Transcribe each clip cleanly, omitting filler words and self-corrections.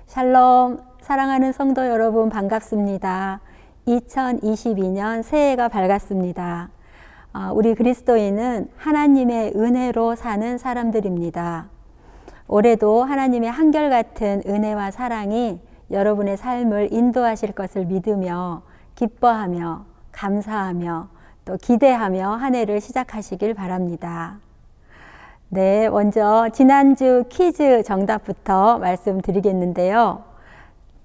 샬롬, 사랑하는 성도 여러분 반갑습니다. 2022년 새해가 밝았습니다. 우리 그리스도인은 하나님의 은혜로 사는 사람들입니다. 올해도 하나님의 한결같은 은혜와 사랑이 여러분의 삶을 인도하실 것을 믿으며 기뻐하며 감사하며 또 기대하며 한 해를 시작하시길 바랍니다. 네, 먼저 지난주 퀴즈 정답부터 말씀드리겠는데요.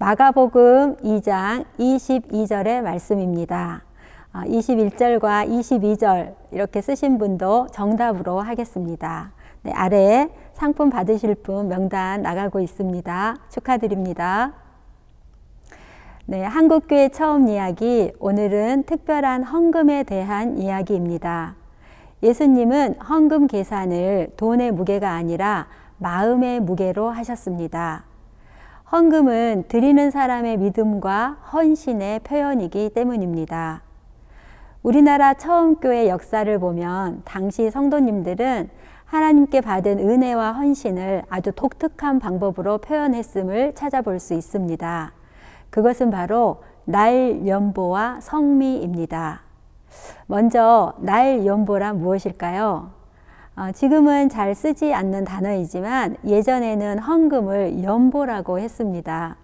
마가복음 2장 22절의 말씀입니다. 21절과 22절 이렇게 쓰신 분도 정답으로 하겠습니다. 네, 아래에 상품 받으실 분 명단 나가고 있습니다. 축하드립니다. 네, 한국교회 처음 이야기, 오늘은 특별한 헌금에 대한 이야기입니다. 예수님은 헌금 계산을 돈의 무게가 아니라 마음의 무게로 하셨습니다. 헌금은 드리는 사람의 믿음과 헌신의 표현이기 때문입니다. 우리나라 처음 교회 역사를 보면 당시 성도님들은 하나님께 받은 은혜와 헌신을 아주 독특한 방법으로 표현했음을 찾아볼 수 있습니다. 그것은 바로 날연보와 성미입니다. 먼저 날연보란 무엇일까요? 지금은 잘 쓰지 않는 단어이지만 예전에는 헌금을 연보라고 했습니다.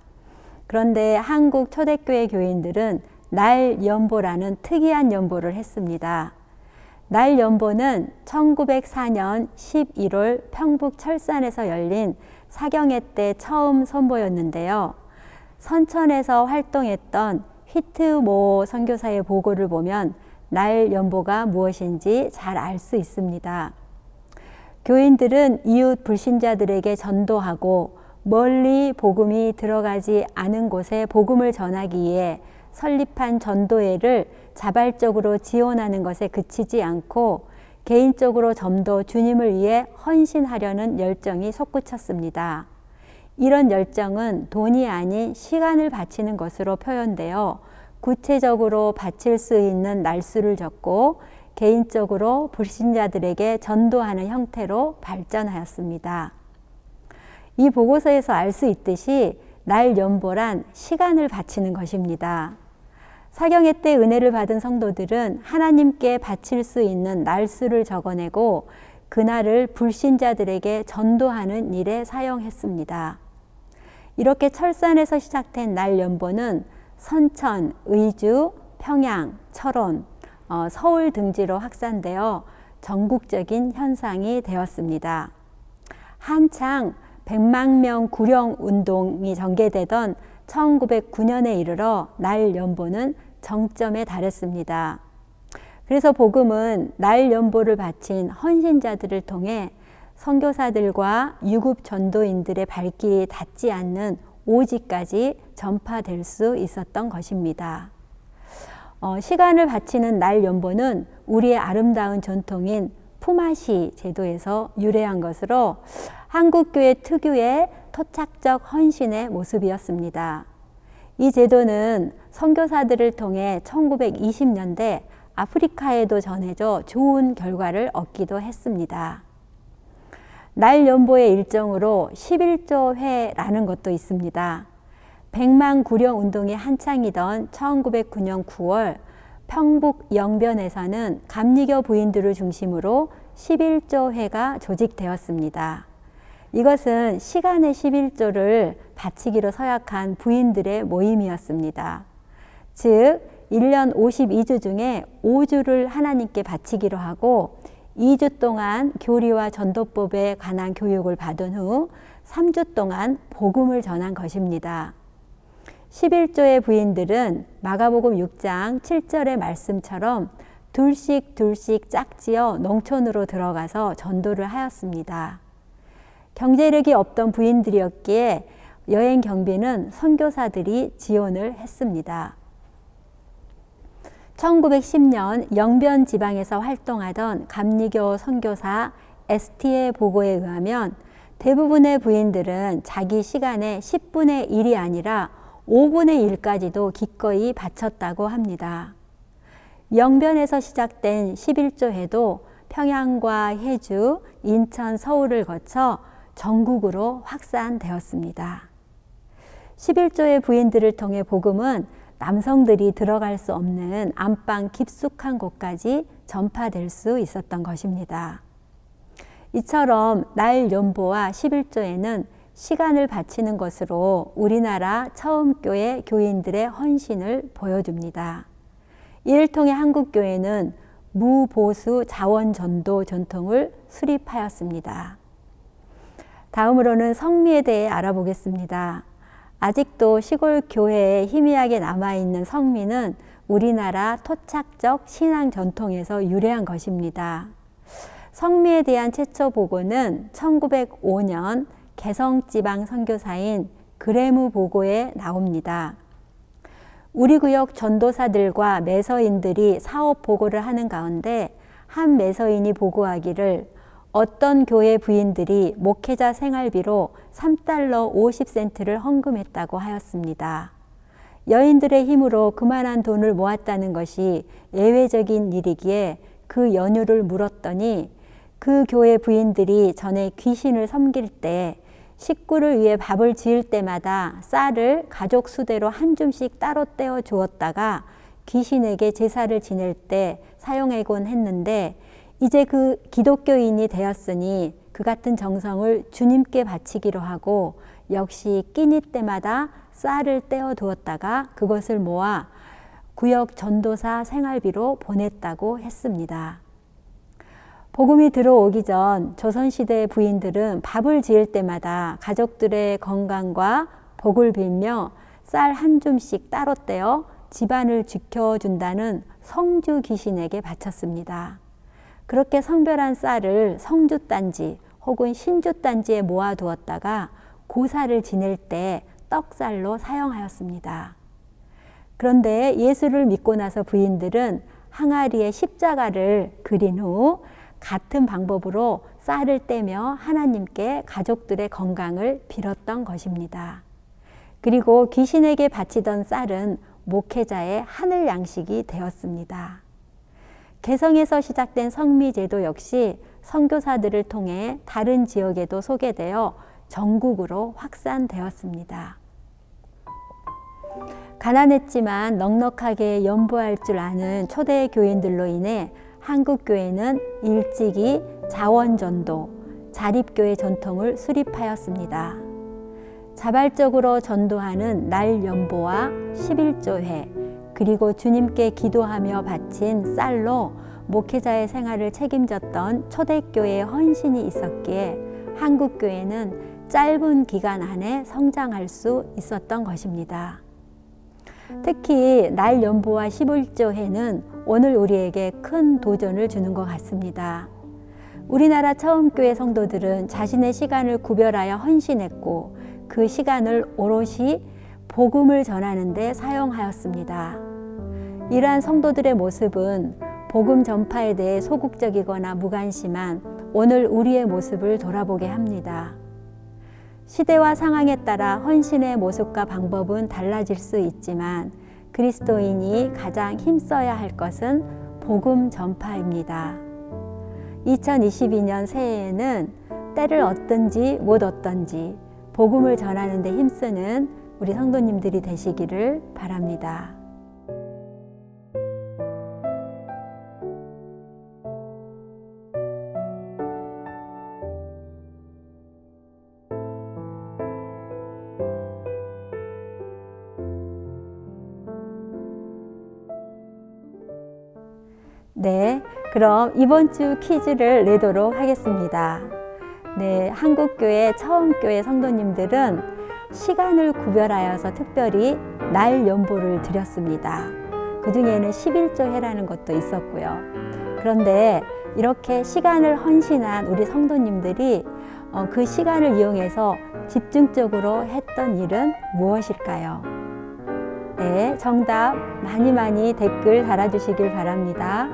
그런데 한국 초대교회 교인들은 날연보라는 특이한 연보를 했습니다. 날연보는 1904년 11월 평북 철산에서 열린 사경회 때 처음 선보였는데요. 선천에서 활동했던 휘트모 선교사의 보고를 보면 날연보가 무엇인지 잘 알 수 있습니다. 교인들은 이웃 불신자들에게 전도하고 멀리 복음이 들어가지 않은 곳에 복음을 전하기 위해 설립한 전도회를 자발적으로 지원하는 것에 그치지 않고 개인적으로 좀 더 주님을 위해 헌신하려는 열정이 솟구쳤습니다. 이런 열정은 돈이 아닌 시간을 바치는 것으로 표현되어 구체적으로 바칠 수 있는 날수를 적고 개인적으로 불신자들에게 전도하는 형태로 발전하였습니다. 이 보고서에서 알 수 있듯이 날연보란 시간을 바치는 것입니다. 사경회 때 은혜를 받은 성도들은 하나님께 바칠 수 있는 날수를 적어내고 그날을 불신자들에게 전도하는 일에 사용했습니다. 이렇게 철산에서 시작된 날연보는 선천, 의주, 평양, 철원, 서울 등지로 확산되어 전국적인 현상이 되었습니다. 한창 100만 명 구령 운동이 전개되던 1909년에 이르러 날연보는 정점에 달했습니다. 그래서 복음은 날연보를 바친 헌신자들을 통해 선교사들과 유급 전도인들의 발길이 닿지 않는 오지까지 전파될 수 있었던 것입니다. 시간을 바치는 날연보는 우리의 아름다운 전통인 푸마시 제도에서 유래한 것으로 한국교회 특유의 토착적 헌신의 모습이었습니다. 이 제도는 선교사들을 통해 1920년대 아프리카에도 전해져 좋은 결과를 얻기도 했습니다. 날연보의 일정으로 11조회라는 것도 있습니다. 100만 구령 운동이 한창이던 1909년 9월 평북 영변에서는 감리교 부인들을 중심으로 11조회가 조직되었습니다. 이것은 시간의 11조를 바치기로 서약한 부인들의 모임이었습니다. 즉 1년 52주 중에 5주를 하나님께 바치기로 하고 2주 동안 교리와 전도법에 관한 교육을 받은 후 3주 동안 복음을 전한 것입니다. 11조의 부인들은 마가복음 6장 7절의 말씀처럼 둘씩 짝지어 농촌으로 들어가서 전도를 하였습니다. 경제력이 없던 부인들이었기에 여행 경비는 선교사들이 지원을 했습니다. 1910년 영변 지방에서 활동하던 감리교 선교사 에스티의 보고에 의하면 대부분의 부인들은 자기 시간의 10분의 1이 아니라 5분의 1까지도 기꺼이 바쳤다고 합니다. 영변에서 시작된 11조회도 평양과 해주, 인천, 서울을 거쳐 전국으로 확산되었습니다. 11조의 부인들을 통해 복음은 남성들이 들어갈 수 없는 안방 깊숙한 곳까지 전파될 수 있었던 것입니다. 이처럼 날 연보와 11조에는 시간을 바치는 것으로 우리나라 처음 교회 교인들의 헌신을 보여줍니다. 이를 통해 한국교회는 무보수 자원전도 전통을 수립하였습니다. 다음으로는 성미에 대해 알아보겠습니다. 아직도 시골 교회에 희미하게 남아있는 성미는 우리나라 토착적 신앙 전통에서 유래한 것입니다. 성미에 대한 최초 보고는 1905년 개성지방 선교사인 그레무 보고에 나옵니다. 우리 구역 전도사들과 매서인들이 사업 보고를 하는 가운데 한 매서인이 보고하기를 어떤 교회 부인들이 목회자 생활비로 3달러 50센트를 헌금했다고 하였습니다. 여인들의 힘으로 그만한 돈을 모았다는 것이 예외적인 일이기에 그 연유를 물었더니 그 교회 부인들이 전에 귀신을 섬길 때 식구를 위해 밥을 지을 때마다 쌀을 가족 수대로 한 줌씩 따로 떼어 주었다가 귀신에게 제사를 지낼 때 사용하곤 했는데 이제 그 기독교인이 되었으니 그 같은 정성을 주님께 바치기로 하고 역시 끼니 때마다 쌀을 떼어 두었다가 그것을 모아 구역 전도사 생활비로 보냈다고 했습니다. 복음이 들어오기 전 조선시대의 부인들은 밥을 지을 때마다 가족들의 건강과 복을 빌며 쌀 한 줌씩 따로 떼어 집안을 지켜준다는 성주 귀신에게 바쳤습니다. 그렇게 성별한 쌀을 성주단지 혹은 신주단지에 모아두었다가 고사를 지낼 때 떡쌀로 사용하였습니다. 그런데 예수를 믿고 나서 부인들은 항아리에 십자가를 그린 후 같은 방법으로 쌀을 떼며 하나님께 가족들의 건강을 빌었던 것입니다. 그리고 귀신에게 바치던 쌀은 목회자의 하늘 양식이 되었습니다. 개성에서 시작된 성미제도 역시 선교사들을 통해 다른 지역에도 소개되어 전국으로 확산되었습니다. 가난했지만 넉넉하게 연보할 줄 아는 초대 교인들로 인해 한국교회는 일찍이 자원전도, 자립교회 전통을 수립하였습니다. 자발적으로 전도하는 날 연보와 11조회, 그리고 주님께 기도하며 바친 쌀로 목회자의 생활을 책임졌던 초대교회의 헌신이 있었기에 한국교회는 짧은 기간 안에 성장할 수 있었던 것입니다. 특히 날 연보와 11조회는 오늘 우리에게 큰 도전을 주는 것 같습니다. 우리나라 처음 교회 성도들은 자신의 시간을 구별하여 헌신했고 그 시간을 오롯이 복음을 전하는 데 사용하였습니다. 이러한 성도들의 모습은 복음 전파에 대해 소극적이거나 무관심한 오늘 우리의 모습을 돌아보게 합니다. 시대와 상황에 따라 헌신의 모습과 방법은 달라질 수 있지만 그리스도인이 가장 힘써야 할 것은 복음 전파입니다. 2022년 새해에는 때를 얻든지 못 얻든지 복음을 전하는 데 힘쓰는 우리 성도님들이 되시기를 바랍니다. 네, 그럼 이번 주 퀴즈를 내도록 하겠습니다. 네, 한국교회 처음교회 성도님들은 시간을 구별하여서 특별히 날 연보를 드렸습니다. 그 중에는 11조회라는 것도 있었고요. 그런데 이렇게 시간을 헌신한 우리 성도님들이 그 시간을 이용해서 집중적으로 했던 일은 무엇일까요? 네, 정답 많이 댓글 달아주시길 바랍니다.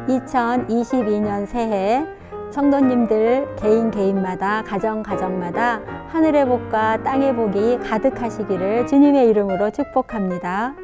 2022년 새해 성도님들 개인마다 가정마다 하늘의 복과 땅의 복이 가득하시기를 주님의 이름으로 축복합니다.